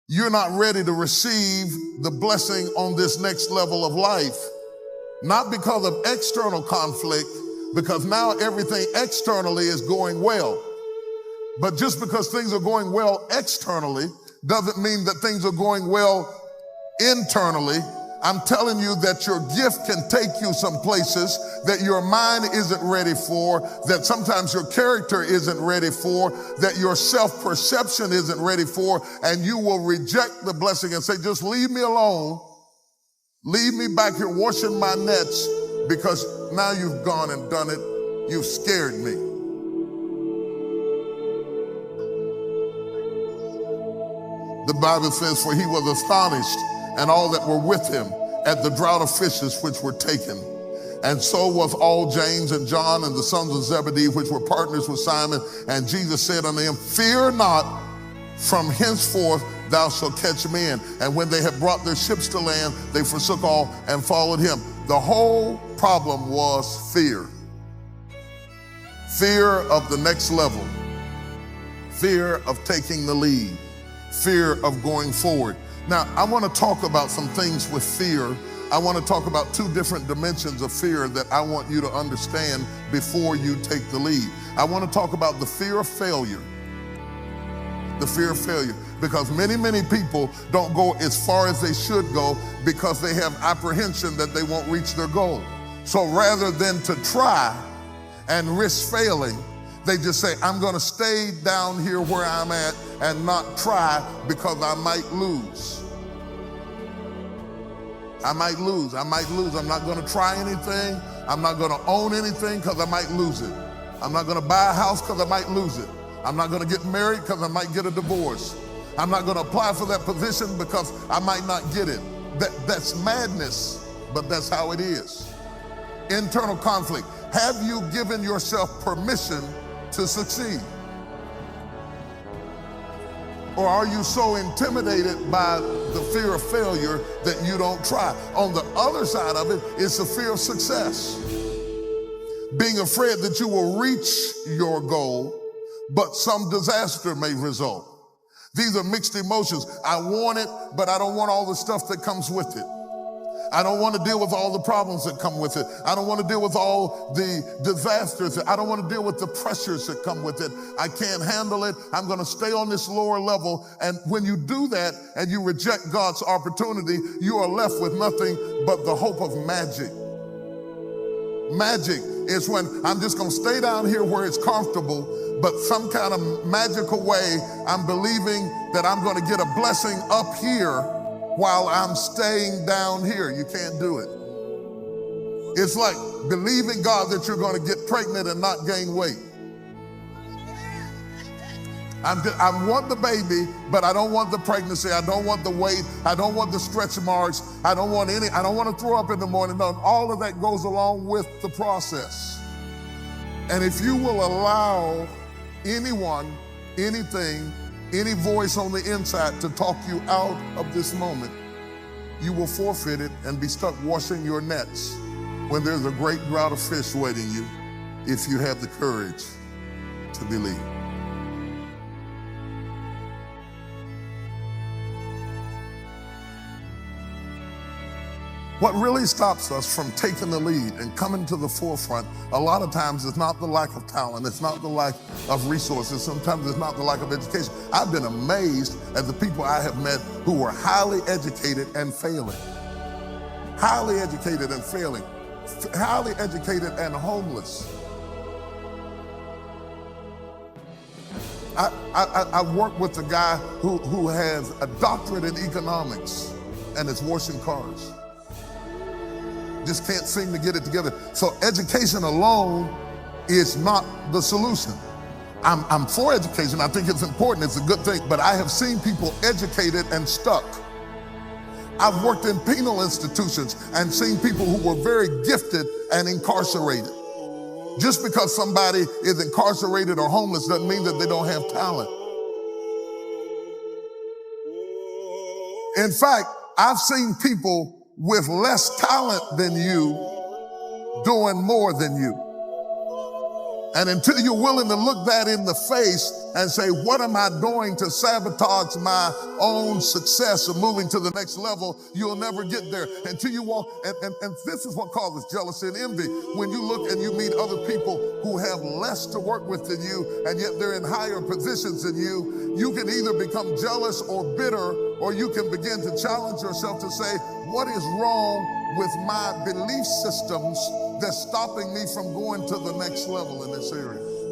you're not ready to receive the blessing on this next level of life. Not because of external conflict, because now everything externally is going well. But just because things are going well externally doesn't mean that things are going well internally. I'm telling you that your gift can take you some places that your mind isn't ready for, that sometimes your character isn't ready for, that your self-perception isn't ready for, and you will reject the blessing and say, just leave me alone. Leave me back here washing my nets, because now you've gone and done it. You've scared me. The Bible says, for he was astonished, and all that were with him, at the draught of fishes which were taken. And so was all James and John and the sons of Zebedee, which were partners with Simon. And Jesus said unto him, fear not, from henceforth thou shalt catch men. And when they had brought their ships to land, they forsook all and followed him. The whole problem was fear. Fear of the next level. Fear of taking the lead. Fear of going forward. Now, I want to talk about some things with fear. I want to talk about two different dimensions of fear that I want you to understand before you take the lead. I want to talk about the fear of failure. The fear of failure. Because many people don't go as far as they should go because they have apprehension that they won't reach their goal. So rather than to try and risk failing, they just say, I'm going to stay down here where I'm at and not try because I might lose. I might lose. I'm not going to try anything. I'm not going to own anything because I might lose it. I'm not going to buy a house because I might lose it. I'm not going to get married because I might get a divorce. I'm not going to apply for that position because I might not get it. That's madness, but that's how it is. Internal conflict. Have you given yourself permission to succeed? Or are you so intimidated by the fear of failure that you don't try? On the other side of it is the fear of success. Being afraid that you will reach your goal, but some disaster may result. These are mixed emotions. I want it, but I don't want all the stuff that comes with it. I don't want to deal with all the problems that come with it. I don't want to deal with all the disasters. I don't want to deal with the pressures that come with it. I can't handle it. I'm going to stay on this lower level. And when you do that and you reject God's opportunity, you are left with nothing but the hope of magic. Magic is when I'm just going to stay down here where it's comfortable, but some kind of magical way, I'm believing that I'm going to get a blessing up here while I'm staying down here. You can't do it. It's like believing God that you're going to get pregnant and not gain weight. I want the baby, but I don't want the pregnancy. I don't want the weight. I don't want the stretch marks. I don't want to throw up in the morning. No, all of that goes along with the process. And if you will allow anyone, anything, any voice on the inside to talk you out of this moment, you will forfeit it and be stuck washing your nets when there's a great drought of fish waiting you if you have the courage to believe. What really stops us from taking the lead and coming to the forefront, a lot of times it's not the lack of talent, it's not the lack of resources, sometimes it's not the lack of education. I've been amazed at the people I have met who were highly educated and failing. Highly educated and failing. Highly educated and homeless. I worked with a guy who has a doctorate in economics and is washing cars. Just can't seem to get it together. So education alone is not the solution. I'm for education. I think it's important. It's a good thing. But I have seen people educated and stuck. I've worked in penal institutions and seen people who were very gifted and incarcerated. Just because somebody is incarcerated or homeless doesn't mean that they don't have talent. In fact, I've seen people with less talent than you doing more than you. And until you're willing to look that in the face and say, what am I doing to sabotage my own success of moving to the next level, you'll never get there. Until you walk, and this is what causes jealousy and envy. When you look and you meet other people who have less to work with than you, and yet they're in higher positions than you can either become jealous or bitter, or you can begin to challenge yourself to say, what is wrong with my belief systems that's stopping me from going to the next level in this area?